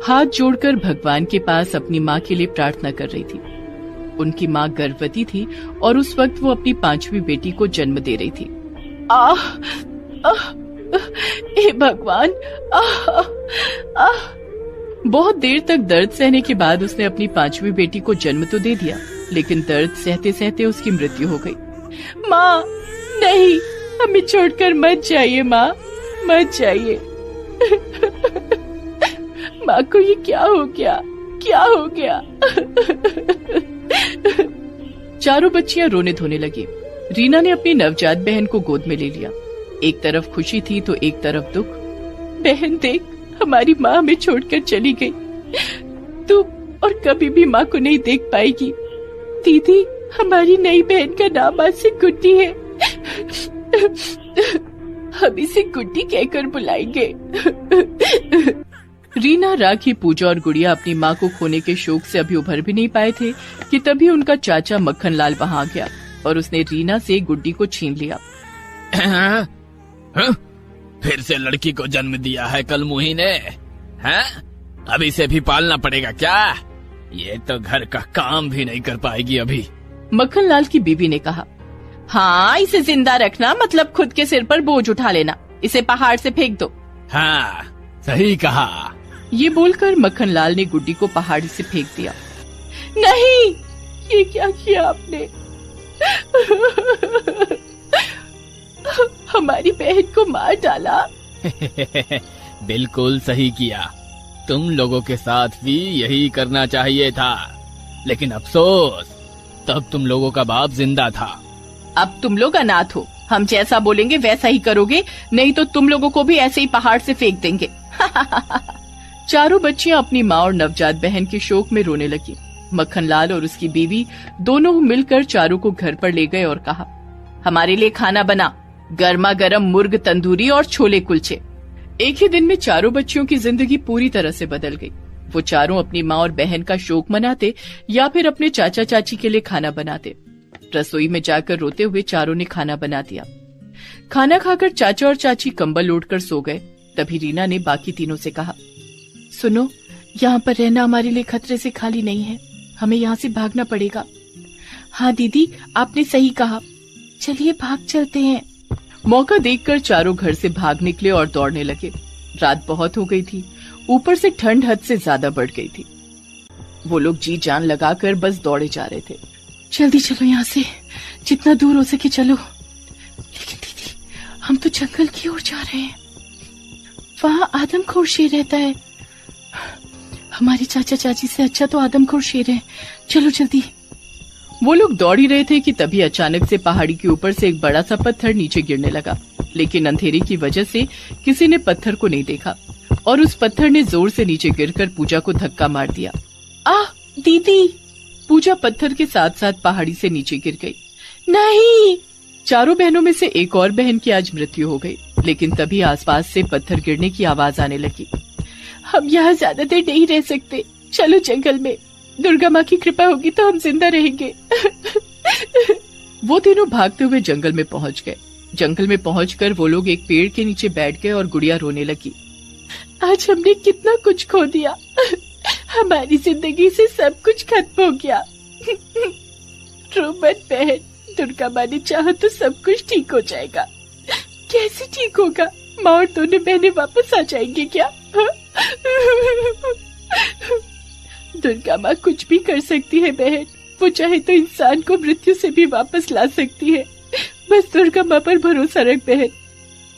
हाथ जोड़कर भगवान के पास अपनी माँ के लिए प्रार्थना कर रही थी। उनकी माँ गर्भवती थी और उस वक्त वो अपनी 5वीं बेटी को जन्म दे रही थी। आह, आह, हे भगवान, आह, आह। बहुत देर तक दर्द सहने के बाद उसने अपनी 5वीं बेटी को जन्म तो दे दिया, लेकिन दर्द सहते सहते उसकी मृत्यु हो गई। माँ, नहीं, हमें छोड़कर मत जाइए माँ, मत जाइए। माँ को ये क्या हो गया, क्या हो गया? चारों बच्चियां रोने धोने लगी। रीना ने अपनी नवजात बहन को गोद में ले लिया। एक तरफ खुशी थी तो एक तरफ दुख। बहन देख, हमारी माँ हमें छोड़कर चली गई। तू और कभी भी माँ को नहीं देख पाएगी। दीदी, हमारी नई बहन का नाम आज से गुड्डी है। हम इसे गुड्डी कहकर बुलाएंगे। रीना, राखी, पूजा और गुड़िया अपनी माँ को खोने के शोक से अभी उभर भी नहीं पाए थे कि तभी उनका चाचा मक्खनलाल वहां आ गया और उसने रीना से गुड्डी को छीन लिया। फिर से लड़की को जन्म दिया है कल मुही ने, हैं? अब इसे भी पालना पड़ेगा क्या? ये तो घर का काम भी नहीं कर पाएगी अभी। मक्खनलाल की बीवी ने कहा, हाँ, इसे जिंदा रखना मतलब खुद के सिर पर बोझ उठा लेना। इसे पहाड़ से फेंक दो। हाँ, सही कहा। ये बोलकर मक्खनलाल ने गुड्डी को पहाड़ी से फेंक दिया। नहीं, ये क्या किया आपने? हमारी बहन को मार डाला। बिल्कुल सही किया। तुम लोगों के साथ भी यही करना चाहिए था, लेकिन अफसोस, तब तुम लोगों का बाप जिंदा था। अब तुम लोग अनाथ हो। हम जैसा बोलेंगे वैसा ही करोगे, नहीं तो तुम लोगों को भी ऐसे ही पहाड़ से फेंक देंगे। चारों बच्चियां अपनी माँ और नवजात बहन के शोक में रोने लगी। मक्खनलाल और उसकी बीवी दोनों मिलकर चारों को घर पर ले गए और कहा, हमारे लिए खाना बना, गर्मा गर्म मुर्ग तंदूरी और छोले कुलचे। एक ही दिन में चारों बच्चियों की जिंदगी पूरी तरह से बदल गई। वो चारों अपनी माँ और बहन का शोक मनाते या फिर अपने चाचा चाची के लिए खाना बनाते। रसोई में जाकर रोते हुए चारों ने खाना बना दिया। खाना खाकर चाचा और चाची कंबल ओढ़कर सो गए। तभी रीना ने बाकी तीनों से कहा, सुनो, यहाँ पर रहना हमारे लिए खतरे से खाली नहीं है। हमें यहाँ से भागना पड़ेगा। हाँ दीदी, आपने सही कहा। चलिए भाग चलते हैं। मौका देखकर चारों घर से भाग निकले और दौड़ने लगे। रात बहुत हो गई थी, ऊपर से ठंड हद से ज्यादा बढ़ गई थी। वो लोग जी जान लगाकर बस दौड़े जा रहे थे। जल्दी चलो यहाँ से, जितना दूर हो सके चलो। लेकिन दीदी, हम तो जंगल की ओर जा रहे हैं। वहाँ आदमखोर शेर रहता है। हमारे चाचा चाची से अच्छा तो आदमखोर शेर है। चलो जल्दी। वो लोग दौड़ ही रहे थे कि तभी अचानक से पहाड़ी के ऊपर से एक बड़ा सा पत्थर नीचे गिरने लगा, लेकिन अंधेरे की वजह से किसी ने पत्थर को नहीं देखा और उस पत्थर ने जोर से नीचे गिरकर पूजा को धक्का मार दिया। आह दीदी! पूजा पत्थर के साथ साथ पहाड़ी से नीचे गिर गई। नहीं! चारों बहनों में से एक और बहन की आज मृत्यु हो गई, लेकिन तभी आसपास से पत्थर गिरने की आवाज आने लगी। हम यहाँ ज्यादा देर नहीं रह सकते, चलो जंगल में। दुर्गा माँ की कृपा होगी तो हम जिंदा रहेंगे। वो तीनों भागते हुए जंगल में पहुंच गए। जंगल में पहुंचकर वो लोग एक पेड़ के नीचे बैठ गए और गुड़िया रोने लगी। आज हमने कितना कुछ खो दिया। हमारी जिंदगी से सब कुछ खत्म हो गया। रो मत बहन, दुर्गा माँ ने चाहा तो सब कुछ ठीक हो जाएगा। कैसे ठीक होगा? माँ और दोनों बहनें वापस आ जाएंगे क्या? दुर्गा माँ कुछ भी कर सकती है बहन। वो चाहे तो इंसान को मृत्यु से भी वापस ला सकती है। बस दुर्गा माँ पर भरोसा रख बहन।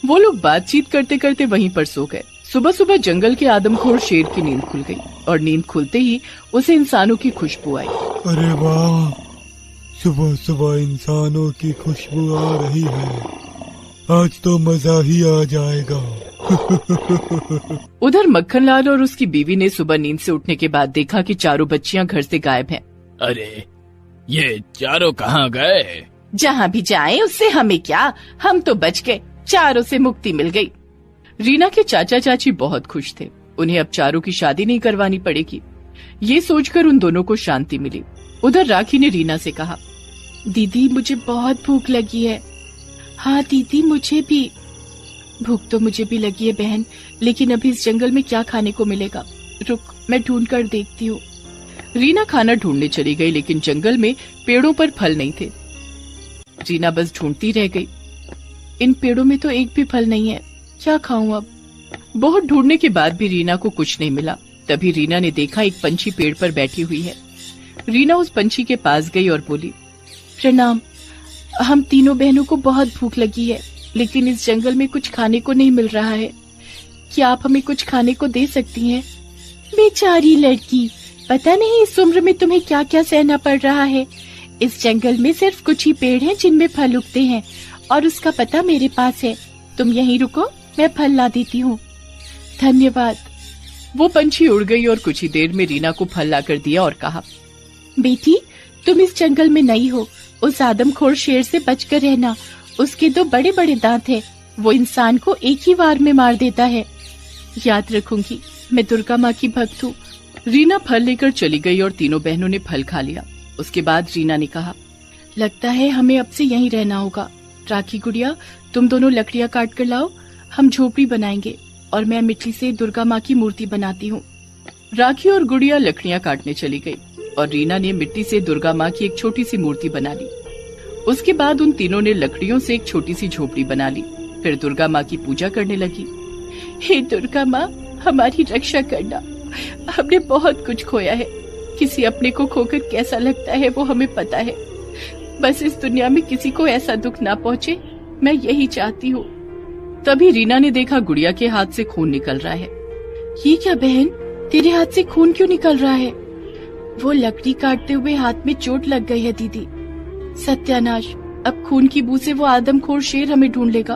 वो लोग बातचीत करते करते वहीं पर सो गए। सुबह सुबह जंगल के आदमखोर शेर की नींद खुल गई और नींद खुलते ही उसे इंसानों की खुशबू आई। अरे वाह, सुबह सुबह इंसानों की खुशबू आ रही है। आज तो मजा ही आ जाएगा। उधर मक्खनलाल और उसकी बीवी ने सुबह नींद से उठने के बाद देखा कि चारों बच्चियां घर से गायब हैं। अरे, ये चारों कहाँ गए? जहाँ भी जाएं उससे हमें क्या, हम तो बच गए, चारों से मुक्ति मिल गई। रीना के चाचा चाची बहुत खुश थे। उन्हें अब चारों की शादी नहीं करवानी पड़ेगी। ये सोचकर उन दोनों को शांति मिली। उधर राखी ने रीना से कहा, दीदी मुझे बहुत भूख लगी है। हाँ दीदी, मुझे भी भूख तो मुझे भी लगी है बहन, लेकिन अभी इस जंगल में क्या खाने को मिलेगा। रुक, मैं ढूंढ कर देखती हूँ। रीना खाना ढूंढने चली गई, लेकिन जंगल में पेड़ों पर फल नहीं थे। रीना बस ढूंढती रह गई। इन पेड़ों में तो एक भी फल नहीं है, क्या खाऊं अब? बहुत ढूंढने के बाद भी रीना को कुछ नहीं मिला। तभी रीना ने देखा एक पंछी पेड़ पर बैठी हुई है। रीना उस पंछी के पास गई और बोली, प्रणाम, हम तीनों बहनों को बहुत भूख लगी है, लेकिन इस जंगल में कुछ खाने को नहीं मिल रहा है। क्या आप हमें कुछ खाने को दे सकती हैं? बेचारी लड़की, पता नहीं इस उम्र में तुम्हें क्या क्या सहना पड़ रहा है। इस जंगल में सिर्फ कुछ ही पेड़ हैं जिनमें फल उगते हैं, और उसका पता मेरे पास है। तुम यहीं रुको, मैं फल ला देती हूँ। धन्यवाद। वो पंछी उड़ गई और कुछ ही देर में रीना को फल लाकर दिया और कहा, बेटी, तुम इस जंगल में नई हो, उस आदमखोर शेर से बचकर रहना। उसके 2 बड़े बड़े दांत हैं, वो इंसान को एक ही वार में मार देता है। याद रखूंगी, मैं दुर्गा माँ की भक्त हूँ। रीना फल लेकर चली गई और तीनों बहनों ने फल खा लिया। उसके बाद रीना ने कहा, लगता है हमें अब से यहीं रहना होगा। राखी गुड़िया, तुम दोनों लकड़ियाँ काट कर लाओ, हम झोपड़ी बनाएंगे और मैं मिट्टी से दुर्गा माँ की मूर्ति बनाती हूँ। राखी और गुड़िया लकड़ियाँ काटने चली गई और रीना ने मिट्टी से दुर्गा माँ की एक छोटी सी मूर्ति बना ली। उसके बाद उन तीनों ने लकड़ियों से एक छोटी सी झोपड़ी बना ली। फिर दुर्गा माँ की पूजा करने लगी। हे दुर्गा माँ, हमारी रक्षा करना। हमने बहुत कुछ खोया है, किसी अपने को खोकर कैसा लगता है वो हमें पता है। बस इस दुनिया में किसी को ऐसा दुख ना पहुँचे, मैं यही चाहती हूँ। तभी रीना ने देखा गुड़िया के हाथ से खून निकल रहा है। ये क्या बहन, तेरे हाथ से खून क्यों निकल रहा है? वो लकड़ी काटते हुए हाथ में चोट लग गई है दीदी। सत्यानाश, अब खून की बू से वो आदमखोर शेर हमें ढूंढ लेगा।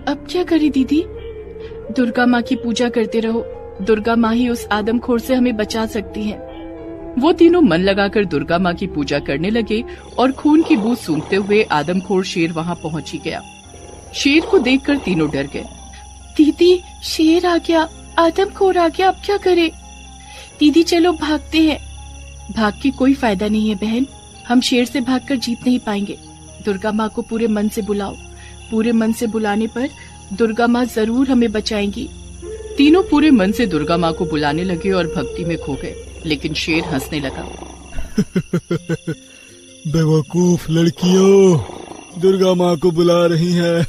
अब क्या करे दीदी? दुर्गा माँ की पूजा करते रहो, दुर्गा माँ ही उस आदमखोर से हमें बचा सकती हैं। वो तीनों मन लगाकर दुर्गा माँ की पूजा करने लगे और खून की बूंद सूंघते हुए आदमखोर शेर वहाँ पहुँच ही गया। शेर को देखकर तीनों डर गए। दीदी, शेर आ गया, आदमखोर आ गया, अब क्या करे? दीदी चलो भागते हैं। भाग के कोई फायदा नहीं है बहन, हम शेर से भागकर जीत नहीं पाएंगे। दुर्गा माँ को पूरे मन से बुलाओ, पूरे मन से बुलाने पर दुर्गा माँ जरूर हमें बचाएंगी। तीनों पूरे मन से दुर्गा माँ को बुलाने लगे और भक्ति में खो गए, लेकिन शेर हंसने लगा। बेवकूफ लड़कियों, दुर्गा माँ को बुला रही हैं।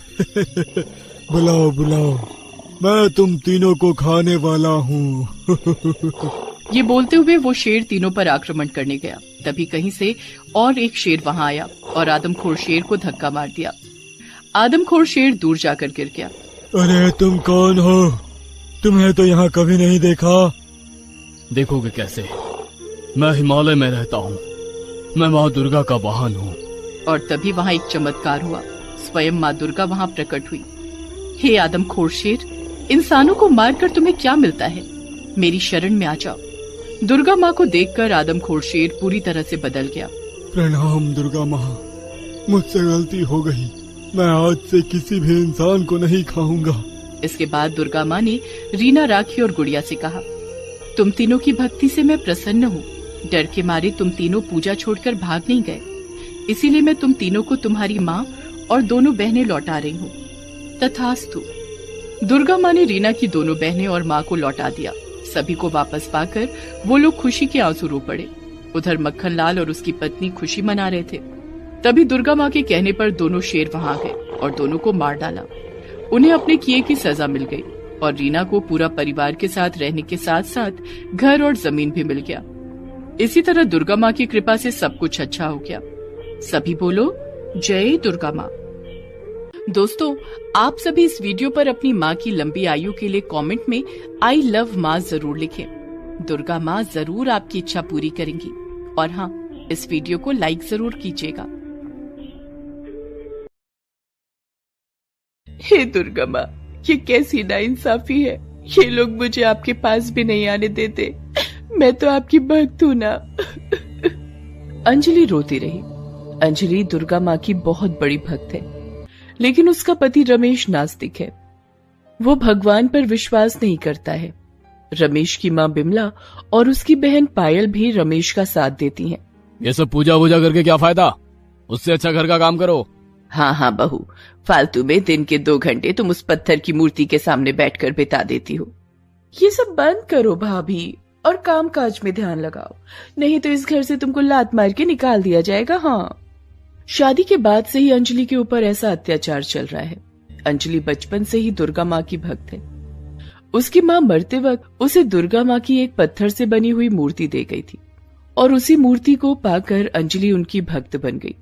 बुलाओ बुलाओ, मैं तुम तीनों को खाने वाला हूँ। ये बोलते हुए वो शेर तीनों पर आक्रमण करने गया। तभी कहीं से और एक शेर वहाँ आया और आदमखोर शेर को धक्का मार दिया। आदमखोर शेर दूर जाकर गिर गया। अरे तुम कौन हो? तुम्हें तो यहाँ कभी नहीं देखा। देखोगे कैसे, मैं हिमालय में रहता हूँ, मैं माँ दुर्गा का वाहन हूँ। और तभी वहाँ एक चमत्कार हुआ, स्वयं माँ दुर्गा वहाँ प्रकट हुई। हे आदमखोर शेर, इंसानों को मारकर तुम्हें क्या मिलता है? मेरी शरण में आ जाओ। दुर्गा माँ को देखकर आदमखोर शेर पूरी तरह से बदल गया। प्रणाम दुर्गा माँ, मुझसे गलती हो गई, मैं आज से किसी भी इंसान को नहीं खाऊंगा। इसके बाद दुर्गा माँ ने रीना, राखी और गुड़िया से कहा, तुम तीनों की भक्ति से मैं प्रसन्न हूँ। डर के मारे तुम तीनों पूजा छोड़कर भाग नहीं गए, इसीलिए मैं तुम तीनों को तुम्हारी माँ और दोनों बहनें लौटा रही हूँ। तथास्तु। दुर्गा माँ ने रीना की दोनों बहनें और माँ को लौटा दिया। सभी को वापस पाकर वो लोग खुशी के आंसू रो पड़े। उधर मक्खन लाल और उसकी पत्नी खुशी मना रहे थे। तभी दुर्गा माँ के कहने पर दोनों शेर वहाँ गए और दोनों को मार डाला। उन्हें अपने किए की सजा मिल गई और रीना को पूरा परिवार के साथ रहने के साथ साथ घर और जमीन भी मिल गया। इसी तरह दुर्गा माँ की कृपा से सब कुछ अच्छा हो गया। सभी बोलो जय दुर्गा माँ। दोस्तों, आप सभी इस वीडियो पर अपनी माँ की लंबी आयु के लिए कमेंट में आई लव माँ जरूर लिखें। दुर्गा माँ जरूर आपकी इच्छा पूरी करेंगी। और हाँ, इस वीडियो को लाइक जरूर कीजिएगा। हे दुर्गा माँ, ये कैसी नाइंसाफी है। ये लोग मुझे आपके पास भी नहीं आने देते। मैं तो आपकी भक्त हूँ ना। अंजलि रोती रही। अंजलि दुर्गा माँ की बहुत बड़ी भक्त है, लेकिन उसका पति रमेश नास्तिक है। वो भगवान पर विश्वास नहीं करता है। रमेश की माँ बिमला और उसकी बहन पायल भी रमेश का साथ देती हैं। ये सब पूजा वूजा करके क्या फायदा, उससे अच्छा घर का काम करो। हाँ बहू, फालतू में दिन के 2 घंटे तुम उस पत्थर की मूर्ति के सामने बैठकर बिता देती हो। ये सब बंद करो भाभी, और काम काज में ध्यान लगाओ, नहीं तो इस घर से तुमको लात मार के निकाल दिया जाएगा। हाँ, शादी के बाद से ही अंजलि के ऊपर ऐसा अत्याचार चल रहा है। अंजलि बचपन से ही दुर्गा माँ की भक्त है। उसकी माँ मरते वक्त उसे दुर्गा माँ की एक पत्थर से बनी हुई मूर्ति दे गई थी और उसी मूर्ति को पाकर अंजलि उनकी भक्त बन गई।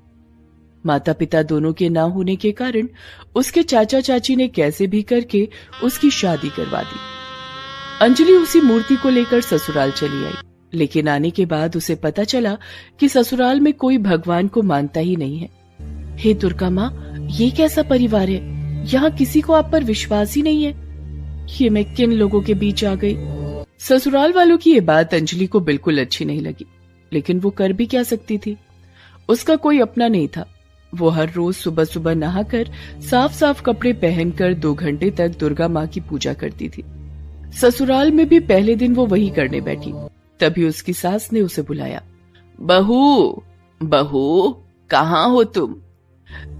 माता पिता दोनों के ना होने के कारण उसके चाचा चाची ने कैसे भी करके उसकी शादी करवा दी। अंजलि उसी मूर्ति को लेकर ससुराल चली आई, लेकिन आने के बाद उसे पता चला कि ससुराल में कोई भगवान को मानता ही नहीं है। हे दुर्गा माँ, ये कैसा परिवार है? यहाँ किसी को आप पर विश्वास ही नहीं है। ये मैं किन लोगों के बीच आ गई? ससुराल वालों की ये बात अंजलि को बिल्कुल अच्छी नहीं लगी, लेकिन वो कर भी क्या सकती थी? उसका कोई अपना नहीं था। वो हर रोज सुबह सुबह नहाकर साफ साफ कपड़े पहनकर 2 घंटे तक दुर्गा माँ की पूजा करती थी। ससुराल में भी पहले दिन वो वही करने बैठी। तभी उसकी सास ने उसे बुलाया। बहू, बहू, कहाँ हो तुम?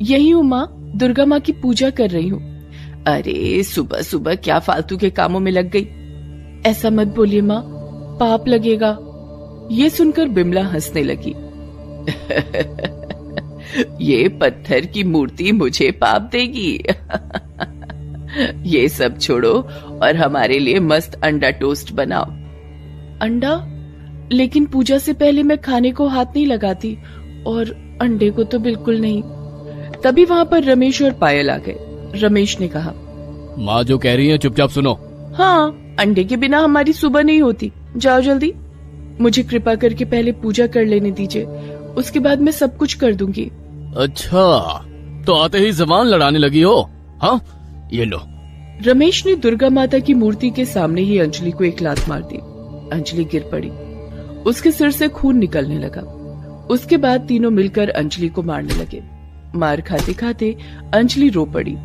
यही हूँ माँ, दुर्गा माँ की पूजा कर रही हूँ। अरे सुबह सुबह क्या फालतू के कामों में लग गई? ऐसा मत बोलिए माँ, पाप लगेगा। ये सुनकर बिमला हंसने लगी। ये पत्थर की मूर्ति मुझे पाप देगी। ये सब छोड़ो और हमारे लिए मस्त अंडा टोस्ट बनाओ। अंडा? लेकिन पूजा से पहले मैं खाने को हाथ नहीं लगाती, और अंडे को तो बिल्कुल नहीं। तभी वहाँ पर रमेश और पायल आ गए। रमेश ने कहा, माँ जो कह रही है चुपचाप सुनो। हाँ, अंडे के बिना हमारी सुबह नहीं होती। जाओ जल्दी, मुझे कृपा करके पहले पूजा कर लेने दीजिए, उसके बाद मैं सब कुछ कर दूंगी। अच्छा, तो आते ही जबान लड़ाने लगी हो? हाँ, ये लो। रमेश ने दुर्गा माता की मूर्ति के सामने ही अंजलि को एक लात मार दी। अंजलि गिर पड़ी, उसके सिर से खून निकलने लगा। उसके बाद तीनों मिलकर अंजलि को मारने लगे। मार खाते खाते अंजलि रो पड़ी।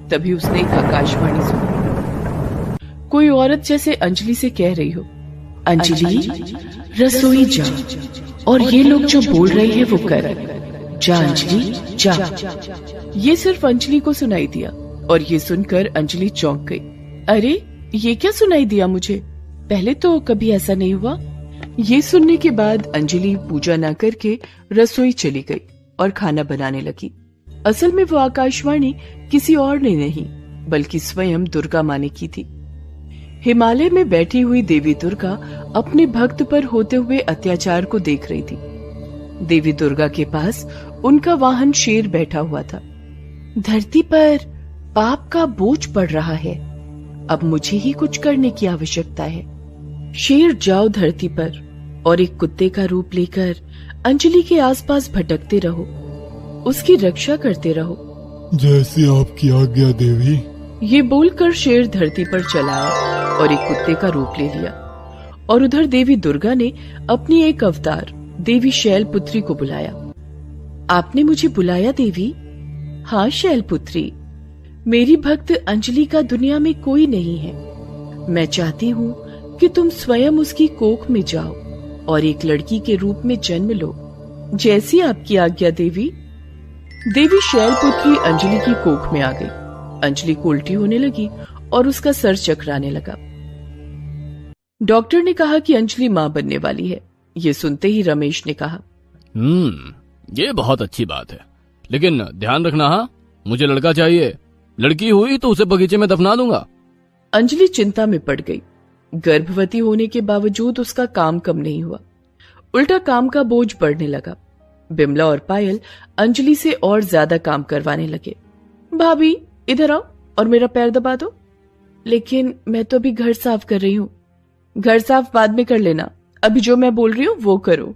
तभी उसने एक आकाशवाणी सुनी। कोई औरत जैसे अंजलि से कह रही हो, अंजलि रसोई जा, और ये लोग जो बोल रहे हैं वो कर। जा अंजलि जा। ये सिर्फ अंजलि को सुनाई दिया, और ये सुनकर अंजलि चौंक गई। अरे ये क्या सुनाई दिया मुझे? पहले तो कभी ऐसा नहीं हुआ। ये सुनने के बाद अंजलि पूजा न करके रसोई चली गई और खाना बनाने लगी। असल में वो आकाशवाणी किसी और ने नहीं, बल्कि स्वयं दुर्गा माँ ने की थी। हिमालय में बैठी हुई देवी दुर्गा अपने भक्त पर होते हुए अत्याचार को देख रही थी। देवी दुर्गा के पास उनका वाहन शेर बैठा हुआ था। धरती पर पाप का बोझ पड़ रहा है, अब मुझे ही कुछ करने की आवश्यकता है। शेर जाओ धरती पर और एक कुत्ते का रूप लेकर अंजलि के आसपास भटकते रहो, उसकी रक्षा करते रहो। जैसी आपकी आज्ञा देवी। ये बोलकर शेर धरती पर चला आया और एक कुत्ते का रूप ले लिया। और उधर देवी दुर्गा ने अपनी एक अवतार देवी शैलपुत्री को बुलाया। आपने मुझे बुलाया देवी? हाँ शैलपुत्री, मेरी भक्त अंजलि का दुनिया में कोई नहीं है। मैं चाहती हूँ कि तुम स्वयं उसकी कोख में जाओ और एक लड़की के रूप में जन्म लो। जैसी आपकी आज्ञा देवी। देवी शैलपुत्री अंजलि की कोख में आ गई। अंजलि को उल्टी होने लगी और उसका सर चकराने लगा। डॉक्टर ने कहा कि अंजलि मां बनने वाली है। ये सुनते ही रमेश ने कहा, ये बहुत अच्छी बात है, लेकिन ध्यान रखना, हाँ, मुझे लड़का चाहिए। लड़की हुई तो उसे बगीचे में दफना दूंगा। अंजलि चिंता में पड़ गई। गर्भवती होने के बावजूद उसका काम कम नहीं हुआ, उल्टा काम का बोझ बढ़ने लगा। बिमला और पायल अंजलि से और ज्यादा काम करवाने लगे। भाभी इधर आओ और मेरा पैर दबा दो। लेकिन मैं तो अभी घर साफ कर रही हूँ। घर साफ बाद में कर लेना, अभी जो मैं बोल रही हूँ वो करो।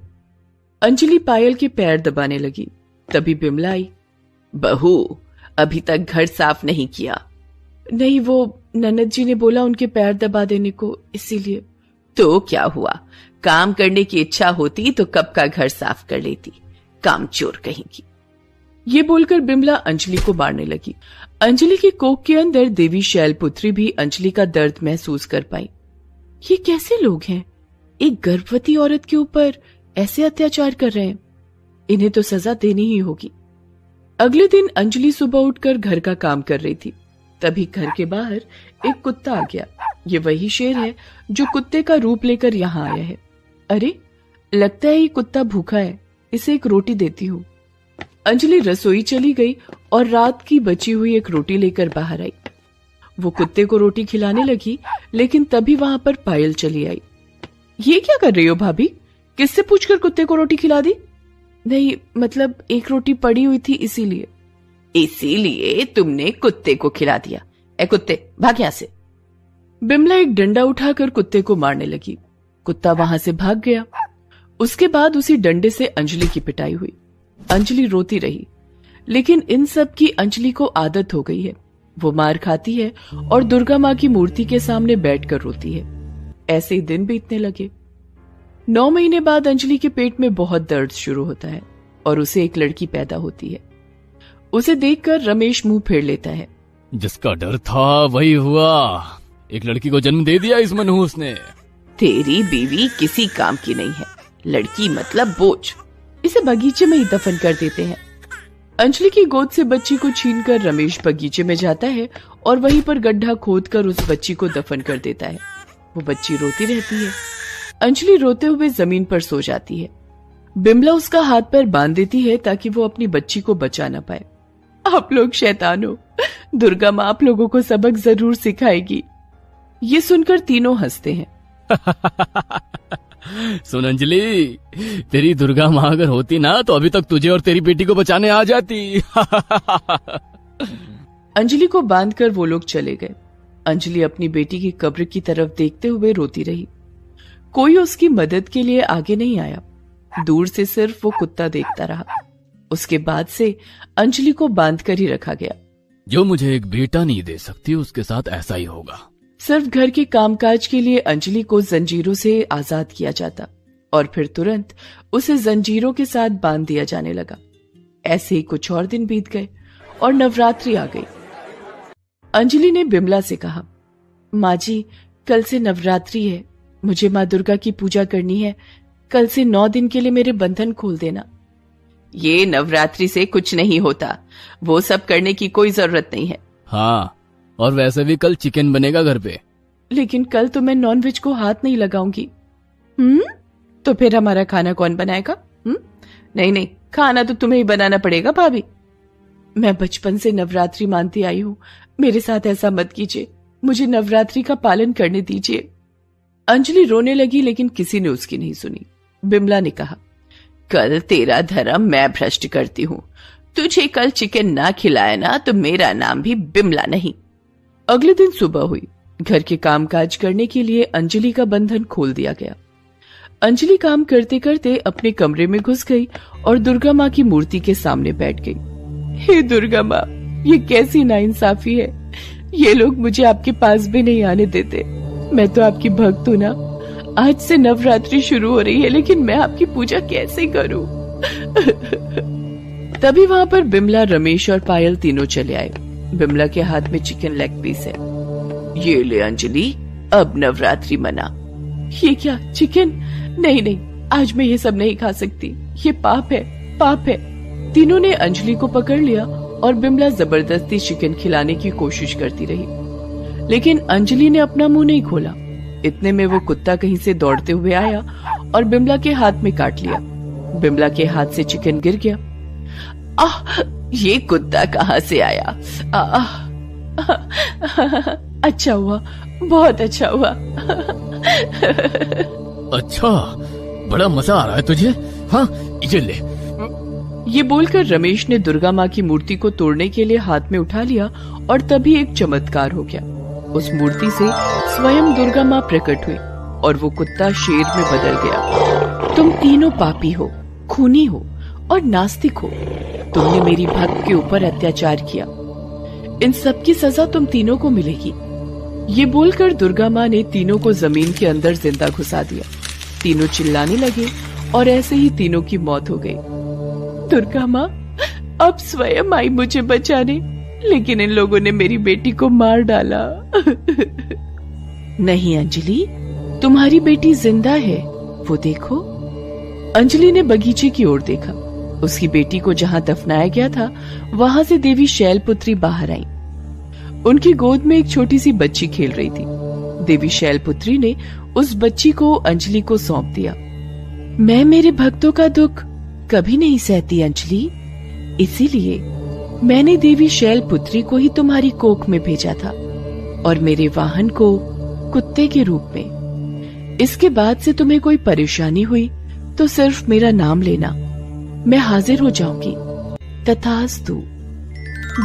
अंजलि पायल के पैर दबाने लगी। तभी बिमला आई। बहू, अभी तक घर साफ नहीं किया? नहीं, वो ननद जी ने बोला उनके पैर दबा देने को, इसीलिए। तो क्या हुआ, काम करने की इच्छा होती तो कब का घर साफ कर लेती, कामचोर कहेंगी। ये बोलकर बिमला अंजलि को मारने लगी। अंजलि की कोख के अंदर देवी शैलपुत्री भी अंजलि का दर्द महसूस कर पाई। ये कैसे लोग हैं, एक गर्भवती औरत के ऊपर ऐसे अत्याचार कर रहे हैं? इन्हें तो सजा देनी ही होगी। अगले दिन अंजलि सुबह उठकर घर का काम कर रही थी। तभी घर के बाहर एक कुत्ता आ गया। ये वही शेर है जो कुत्ते का रूप लेकर यहाँ आया है। अरे, लगता है ये कुत्ता भूखा है, इसे एक रोटी देती हूँ। अंजलि रसोई चली गई और रात की बची हुई एक रोटी लेकर बाहर आई। वो कुत्ते को रोटी खिलाने लगी, लेकिन तभी वहां पर पायल चली आई। ये क्या कर रही हो भाभी? किससे पूछकर कुत्ते को रोटी खिला दी? नहीं, मतलब एक रोटी पड़ी हुई थी इसीलिए। इसीलिए तुमने कुत्ते को खिला दिया? ए कुत्ते, भाग यहां से। बिमला एक डंडा उठाकर कुत्ते को मारने लगी। कुत्ता वहां से भाग गया। उसके बाद उसी डंडे से अंजलि की पिटाई हुई। अंजलि रोती रही, लेकिन इन सब की अंजलि को आदत हो गई है। वो मार खाती है और दुर्गा माँ की मूर्ति के सामने बैठकर रोती है। ऐसे ही दिन बीतने लगे। 9 महीने बाद अंजलि के पेट में बहुत दर्द शुरू होता है और उसे एक लड़की पैदा होती है। उसे देखकर रमेश मुंह फेर लेता है। जिसका डर था वही हुआ, एक लड़की को जन्म दे दिया इस मनहूस ने। तेरी बीवी किसी काम की नहीं है, लड़की मतलब बोझ। इसे बगीचे में ही दफन कर देते हैं। अंजलि की गोद से बच्ची को छीनकर रमेश बगीचे में जाता है और वहीं पर गड्ढा खोदकर उस बच्ची को दफन कर देता है। वो बच्ची रोती रहती है। अंजलि रोते हुए जमीन पर सो जाती है। बिमला उसका हाथ पैर बांध देती है ताकि वो अपनी बच्ची को बचा न पाए। आप लोग शैतान हो, दुर्गा माँ आप लोगों को सबक जरूर सिखाएगी। ये सुनकर तीनों हंसते हैं। सुन अंजलि, तेरी दुर्गा माँ अगर होती ना तो अभी तक तुझे और तेरी बेटी को बचाने आ जाती। अंजलि को बांधकर वो लोग चले गए। अंजलि अपनी बेटी की कब्र की तरफ देखते हुए रोती रही। कोई उसकी मदद के लिए आगे नहीं आया। दूर से सिर्फ वो कुत्ता देखता रहा। उसके बाद से अंजलि को बांधकर ही रखा गया। जो मुझे एक बेटा नहीं दे सकती उसके साथ ऐसा ही होगा। सिर्फ घर के कामकाज के लिए अंजलि को जंजीरों से आजाद किया जाता और फिर तुरंत उसे जंजीरों के साथ बांध दिया जाने लगा। ऐसे ही कुछ और दिन बीत गए और नवरात्रि आ गई। अंजलि ने बिमला से कहा, माँ जी, कल से नवरात्रि है, मुझे माँ दुर्गा की पूजा करनी है। कल से 9 दिन के लिए मेरे बंधन खोल देना। ये नवरात्रि से कुछ नहीं होता, वो सब करने की कोई जरूरत नहीं है। हाँ, और वैसे भी कल चिकन बनेगा घर पे। लेकिन कल तो मैं नॉनवेज को हाथ नहीं लगाऊंगी। तो फिर हमारा खाना कौन बनाएगा? नहीं नहीं, खाना तो तुम्हें ही बनाना पड़ेगा भाभी। मैं बचपन से नवरात्रि मानती आई हूँ, मेरे साथ ऐसा मत कीजिए, मुझे नवरात्रि का पालन करने दीजिए। अंजलि रोने लगी, लेकिन किसी ने उसकी नहीं सुनी। बिमला ने कहा, कल तेरा धर्म मैं भ्रष्ट करती हूँ। तुझे कल चिकन ना खिलाया ना तो मेरा नाम भी बिमला नहीं। अगले दिन सुबह हुई। घर के कामकाज करने के लिए अंजलि का बंधन खोल दिया गया। अंजलि काम करते करते अपने कमरे में घुस गई और दुर्गा माँ की मूर्ति के सामने बैठ गई। हे दुर्गा माँ, ये कैसी नाइंसाफी है। ये लोग मुझे आपके पास भी नहीं आने देते। मैं तो आपकी भक्त हूँ ना। आज से नवरात्रि शुरू हो रही है, लेकिन मैं आपकी पूजा कैसे करूं? तभी वहां पर बिमला, रमेश और पायल तीनों चले आए। बिमला के हाथ में चिकन लेग पीस है। ये ले अंजलि, अब नवरात्रि मना। ये क्या, चिकन? नहीं नहीं, आज मैं ये सब नहीं खा सकती, ये पाप है, पाप है। तीनों ने अंजलि को पकड़ लिया और बिमला जबरदस्ती चिकन खिलाने की कोशिश करती रही, लेकिन अंजलि ने अपना मुंह नहीं खोला। इतने में वो कुत्ता कहीं से दौड़ते हुए आया और बिमला के हाथ में काट लिया। बिमला के हाथ से चिकन गिर गया। आह, ये कुत्ता कहाँ से आया? अच्छा हुआ, बहुत अच्छा हुआ। अच्छा, बड़ा मजा आ रहा है तुझे? हाँ, ये ले। ये बोलकर रमेश ने दुर्गा माँ की मूर्ति को तोड़ने के लिए हाथ में उठा लिया और तभी एक चमत्कार हो गया। उस मूर्ति से स्वयं दुर्गा माँ प्रकट हुई और वो कुत्ता शेर में बदल गया। तुम तीनों पापी हो, खूनी हो और नास्तिक हो। तुमने मेरी भक्त के ऊपर अत्याचार किया, इन सब की सजा तुम तीनों को मिलेगी। ये बोलकर दुर्गा माँ ने तीनों को जमीन के अंदर जिंदा घुसा दिया। तीनों चिल्लाने लगे और ऐसे ही तीनों की मौत हो गई। दुर्गा माँ अब स्वयं आई मुझे बचाने, लेकिन इन लोगों ने मेरी बेटी को मार डाला। नहीं अंजलि, तुम्हारी बेटी जिंदा है, वो देखो। अंजलि ने बगीचे की ओर देखा। उसकी बेटी को जहां दफनाया गया था वहां से देवी शैलपुत्री बाहर आई। उनकी गोद में एक छोटी सी बच्ची खेल रही थी। देवी शैलपुत्री ने उस बच्ची को अंजलि को सौंप दिया। मैं मेरे भक्तों का दुख कभी नहीं सहती अंजलि, इसीलिए मैंने देवी शैलपुत्री को ही तुम्हारी कोख में भेजा था और मेरे वाहन को कुत्ते के रूप में। इसके बाद से तुम्हें कोई परेशानी हुई तो सिर्फ मेरा नाम लेना, मैं हाजिर हो जाऊंगी। तथास्तु।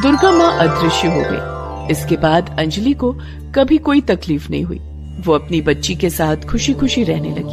दुर्गा माँ अदृश्य हो गई। इसके बाद अंजलि को कभी कोई तकलीफ नहीं हुई। वो अपनी बच्ची के साथ खुशी खुशी रहने लगी।